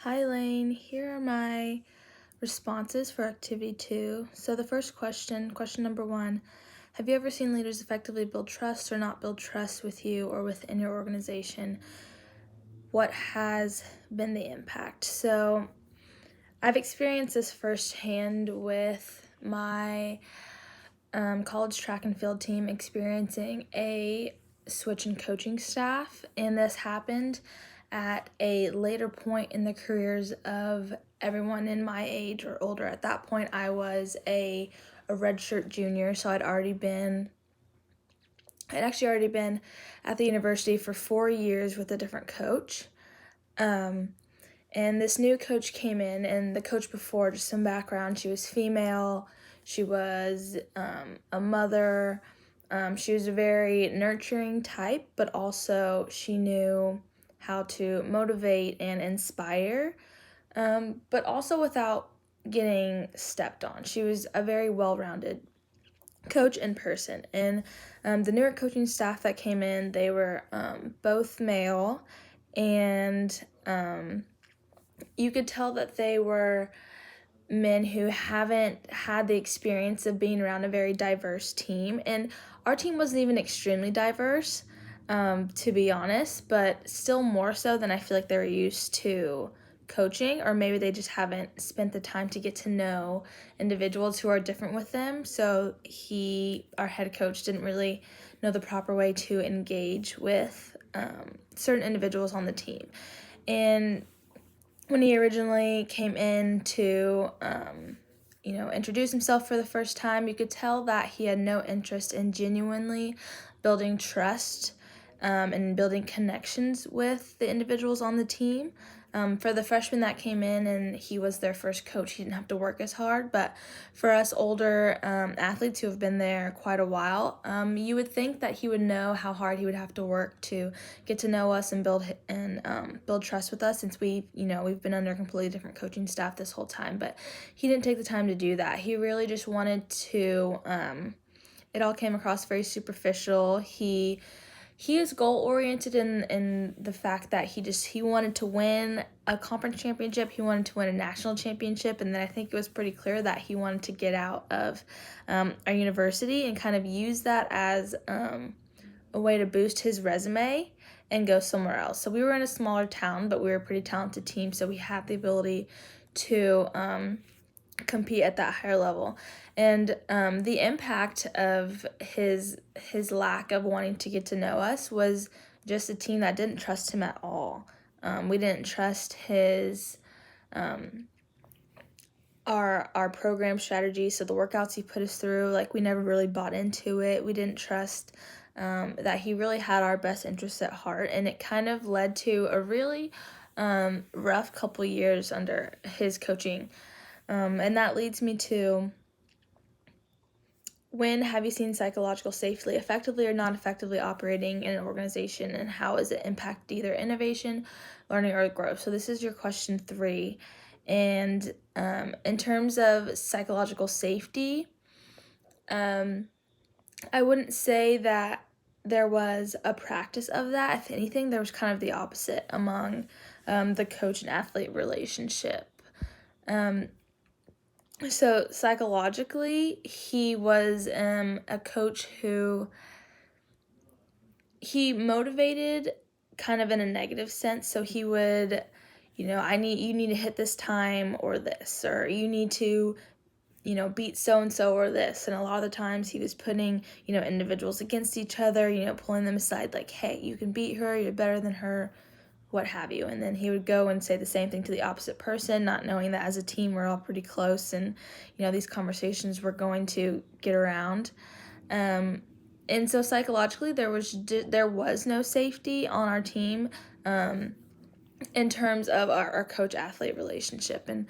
Hi Lane, here are my responses for activity 2. So the first question number 1, have you ever seen leaders effectively build trust or not build trust with you or within your organization? What has been the impact? So I've experienced this firsthand with my college track and field team experiencing a switch in coaching staff, and this happened at a later point in the careers of everyone in my age or older. At that point, I was a redshirt junior, so I'd actually already been at the university for 4 years with a different coach. And this new coach came in, and the coach before, just some background, she was female, she was a mother, she was a very nurturing type, but also she knew how to motivate and inspire, but also without getting stepped on. She was a very well-rounded coach in person. And the newer coaching staff that came in, they were both male, and you could tell that they were men who haven't had the experience of being around a very diverse team. And our team wasn't even extremely diverse, to be honest, but still more so than I feel like they were used to coaching, or maybe they just haven't spent the time to get to know individuals who are different with them. So our head coach, didn't really know the proper way to engage with certain individuals on the team. And when he originally came in to, introduce himself for the first time, you could tell that he had no interest in genuinely building trust and building connections with the individuals on the team. For the freshman that came in and he was their first coach, he didn't have to work as hard. But for us older athletes who have been there quite a while, you would think that he would know how hard he would have to work to get to know us and build trust with us, since we've been under a completely different coaching staff this whole time. But he didn't take the time to do that. He really just wanted to. It all came across very superficial. He is goal oriented in the fact that he wanted to win a conference championship, he wanted to win a national championship, and then I think it was pretty clear that he wanted to get out of our university and kind of use that as a way to boost his resume and go somewhere else. So we were in a smaller town, but we were a pretty talented team, so we had the ability to compete at that higher level. And the impact of his lack of wanting to get to know us was just a team that didn't trust him at all. We didn't trust his our program strategy, so the workouts he put us through, like, we never really bought into it. We didn't trust that he really had our best interests at heart, and it kind of led to a really rough couple years under his coaching. And that leads me to, when have you seen psychological safety effectively or not effectively operating in an organization, and how has it impacted either innovation, learning, or growth? So this is your question 3. And in terms of psychological safety, I wouldn't say that there was a practice of that. If anything, there was kind of the opposite among the coach and athlete relationship. So psychologically, he was a coach who he motivated kind of in a negative sense. So he would, you need to hit this time or this, or you need to, beat so-and-so or this. And a lot of the times he was putting, individuals against each other, pulling them aside, like, hey, you can beat her, you're better than her, what have you. And then he would go and say the same thing to the opposite person, not knowing that as a team we're all pretty close, and these conversations were going to get around. And so psychologically there was no safety on our team in terms of our coach-athlete relationship. And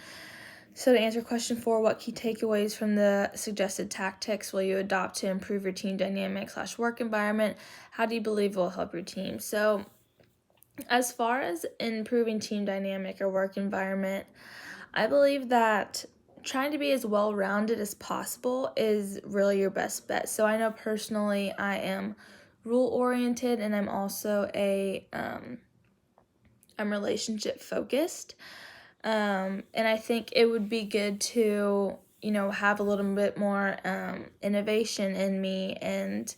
so to answer question 4, what key takeaways from the suggested tactics will you adopt to improve your team dynamic / work environment? How do you believe will help your team? So as far as improving team dynamic or work environment, I believe that trying to be as well-rounded as possible is really your best bet. So I know personally I am rule-oriented, and I'm also I'm relationship-focused. And I think it would be good to, have a little bit more innovation in me and,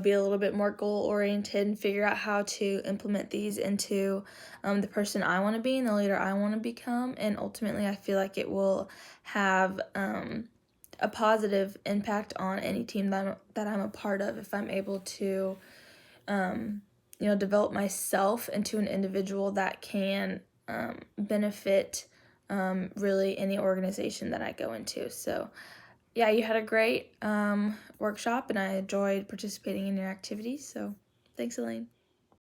be a little bit more goal oriented and figure out how to implement these into the person I want to be and the leader I want to become. And ultimately, I feel like it will have a positive impact on any team that I'm a part of if I'm able to, develop myself into an individual that can benefit really any organization that I go into. So, yeah, you had a great workshop, and I enjoyed participating in your activities. So, thanks, Elaine.